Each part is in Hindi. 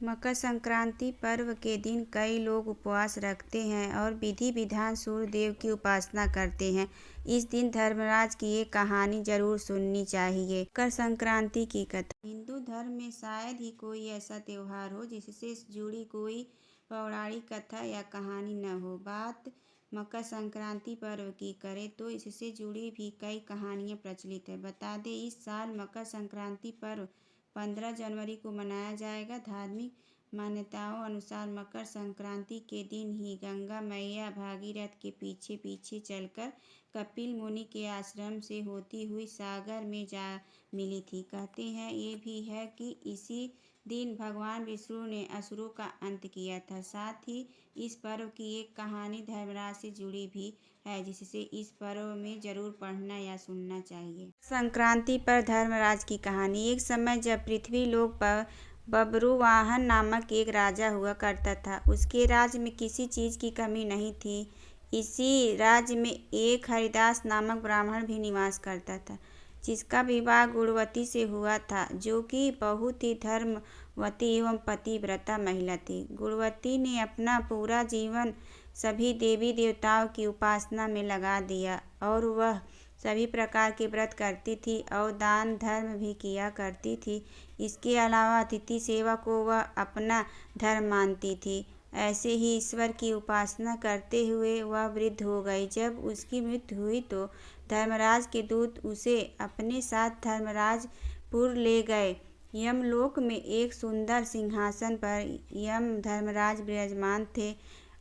मकर संक्रांति पर्व के दिन कई लोग उपवास रखते हैं और विधि विधान सूर्य देव की उपासना करते हैं। इस दिन धर्मराज की एक कहानी जरूर सुननी चाहिए। मकर संक्रांति की कथा। हिंदू धर्म में शायद ही कोई ऐसा त्योहार हो जिससे जुड़ी कोई पौराणिक कथा या कहानी न हो। बात मकर संक्रांति पर्व की करें तो इससे जुड़ी भी कई कहानियां प्रचलित है। बता दें, इस साल मकर संक्रांति पर्व 15 जनवरी को मनाया जाएगा। धार्मिक मान्यताओं अनुसार मकर संक्रांति के दिन ही गंगा मैया भागीरथ के पीछे पीछे चलकर कपिल मुनि के आश्रम से होती हुई सागर में जा मिली थी। कहते हैं ये भी है कि इसी दिन भगवान विष्णु ने असुरों का अंत किया था। साथ ही इस पर्व की एक कहानी धर्मराज से जुड़ी भी है जिससे इस पर्व में जरूर पढ़ना या सुनना चाहिए। संक्रांति पर धर्मराज की कहानी। एक समय जब पृथ्वी लोक पर बब्रुवाहन नामक एक राजा हुआ करता था। उसके राज्य में किसी चीज की कमी नहीं थी। इसी राज्य में एक हरिदास नामक ब्राह्मण भी निवास करता था जिसका विवाह गुणवती से हुआ था, जो कि बहुत ही धर्मवती एवं पतिव्रता महिला थी। गुणवती ने अपना पूरा जीवन सभी देवी देवताओं की उपासना में लगा दिया और वह सभी प्रकार के व्रत करती थी और दान धर्म भी किया करती थी। इसके अलावा अतिथि सेवा को वह अपना धर्म मानती थी। ऐसे ही ईश्वर की उपासना करते हुए वह वृद्ध हो गई। जब उसकी मृत्यु हुई तो धर्मराज के दूत उसे अपने साथ धर्मराजपुर ले गए। यमलोक में एक सुंदर सिंहासन पर यम धर्मराज विराजमान थे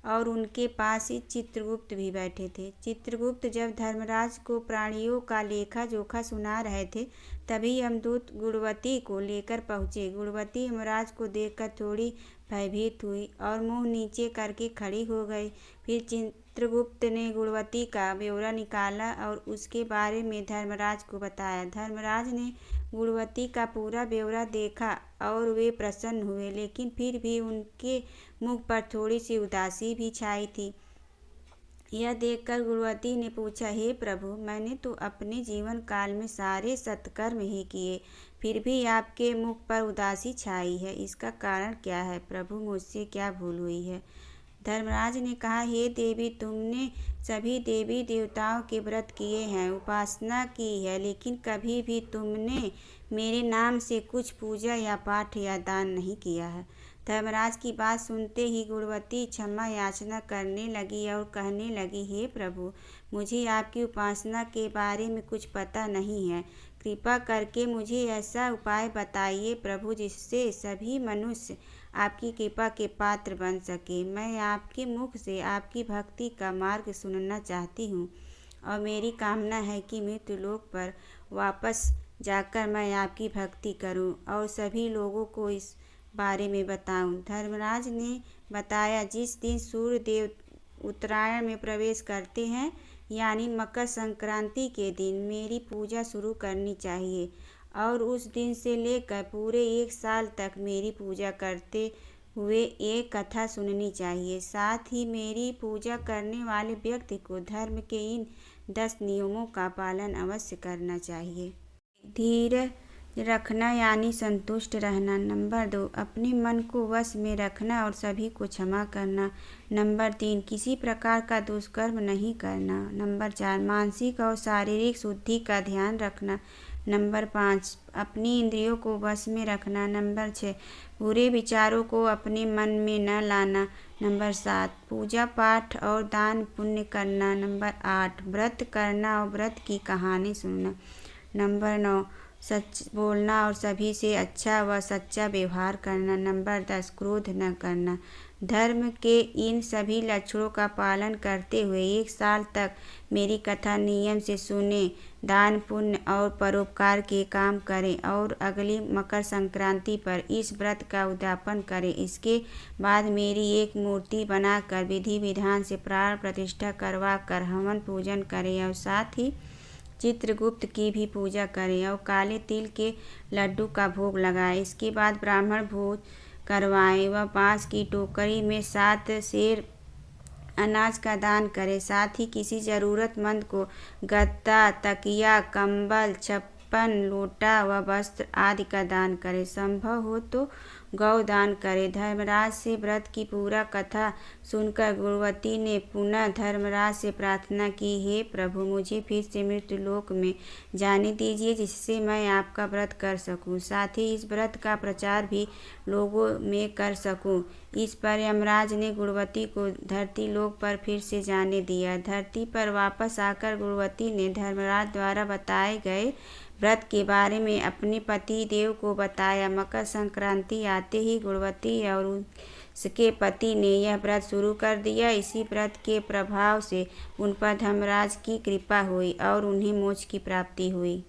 और उनके पास ही चित्रगुप्त भी बैठे थे। चित्रगुप्त जब धर्मराज को प्राणियों का लेखा जोखा सुना रहे थे तभी यमदूत गुणवती को लेकर पहुँचे। गुणवती यमराज को देखकर थोड़ी भयभीत हुई और मुंह नीचे करके खड़ी हो गई। फिर चित्रगुप्त ने गुणवती का ब्यौरा निकाला और उसके बारे में धर्मराज को बताया। धर्मराज ने गुणवती का पूरा ब्यौरा देखा और वे प्रसन्न हुए, लेकिन फिर भी उनके मुख पर थोड़ी सी उदासी भी छाई थी। यह देखकर गुणवती ने पूछा, हे प्रभु, मैंने तो अपने जीवन काल में सारे सत्कर्म ही किए, फिर भी आपके मुख पर उदासी छाई है। इसका कारण क्या है प्रभु? मुझसे क्या भूल हुई है? धर्मराज ने कहा, हे देवी, तुमने सभी देवी देवताओं के व्रत किए हैं, उपासना की है, लेकिन कभी भी तुमने मेरे नाम से कुछ पूजा या पाठ या दान नहीं किया है। धर्मराज की बात सुनते ही गुणवती क्षमा याचना करने लगी और कहने लगी, हे प्रभु, मुझे आपकी उपासना के बारे में कुछ पता नहीं है। कृपा करके मुझे ऐसा उपाय बताइए प्रभु जिससे सभी मनुष्य आपकी कृपा के पात्र बन सके। मैं आपके मुख से आपकी भक्ति का मार्ग सुनना चाहती हूँ और मेरी कामना है कि मृत्युलोक पर वापस जाकर मैं आपकी भक्ति करूँ और सभी लोगों को इस बारे में बताऊं। धर्मराज ने बताया, जिस दिन सूर्य देव उत्तरायण में प्रवेश करते हैं यानी मकर संक्रांति के दिन मेरी पूजा शुरू करनी चाहिए और उस दिन से लेकर पूरे एक साल तक मेरी पूजा करते हुए एक कथा सुननी चाहिए। साथ ही मेरी पूजा करने वाले व्यक्ति को धर्म के इन 10 नियमों का पालन अवश्य करना चाहिए। धीरज रखना यानी संतुष्ट रहना। नंबर 2, अपने मन को वश में रखना और सभी को क्षमा करना। नंबर 3, किसी प्रकार का दुष्कर्म नहीं करना। नंबर 4, मानसिक और शारीरिक शुद्धि का ध्यान रखना। नंबर 5, अपनी इंद्रियों को वश में रखना। नंबर 6, बुरे विचारों को अपने मन में न लाना। नंबर 7, पूजा पाठ और दान पुण्य करना। नंबर 8, व्रत करना और व्रत की कहानी सुनना। नंबर 9, सच बोलना और सभी से अच्छा व सच्चा व्यवहार करना। नंबर 10, क्रोध न करना। धर्म के इन सभी लक्षणों का पालन करते हुए एक साल तक मेरी कथा नियम से सुने, दान पुण्य और परोपकार के काम करें और अगली मकर संक्रांति पर इस व्रत का उद्यापन करें। इसके बाद मेरी एक मूर्ति बनाकर विधि विधान से प्राण प्रतिष्ठा करवा कर हवन पूजन करें और साथ ही चित्रगुप्त की भी पूजा करें और काले तिल के लड्डू का भोग लगाएं। इसके बाद ब्राह्मण भोज करवाएं व बांस की टोकरी में 7 सेर अनाज का दान करें। साथ ही किसी ज़रूरतमंद को गद्दा, तकिया, कंबल, छप्पन, लोटा व वस्त्र आदि का दान करें। संभव हो तो गौ दान करें। धर्मराज से व्रत की पूरा कथा सुनकर गुणवती ने पुनः धर्मराज से प्रार्थना की, हे प्रभु, मुझे फिर से मृत्यु लोक में जाने दीजिए, जिससे मैं आपका व्रत कर सकूं, साथ ही इस व्रत का प्रचार भी लोगों में कर सकूं। इस पर यमराज ने गुणवती को धरती लोक पर फिर से जाने दिया। धरती पर वापस आकर गुणवती ने धर्मराज द्वारा बताए गए व्रत के बारे में अपने पति देव को बताया। मकर संक्रांति आते ही गुणवती और उसके पति ने यह व्रत शुरू कर दिया। इसी व्रत के प्रभाव से उन पर धर्मराज की कृपा हुई और उन्हें मोक्ष की प्राप्ति हुई।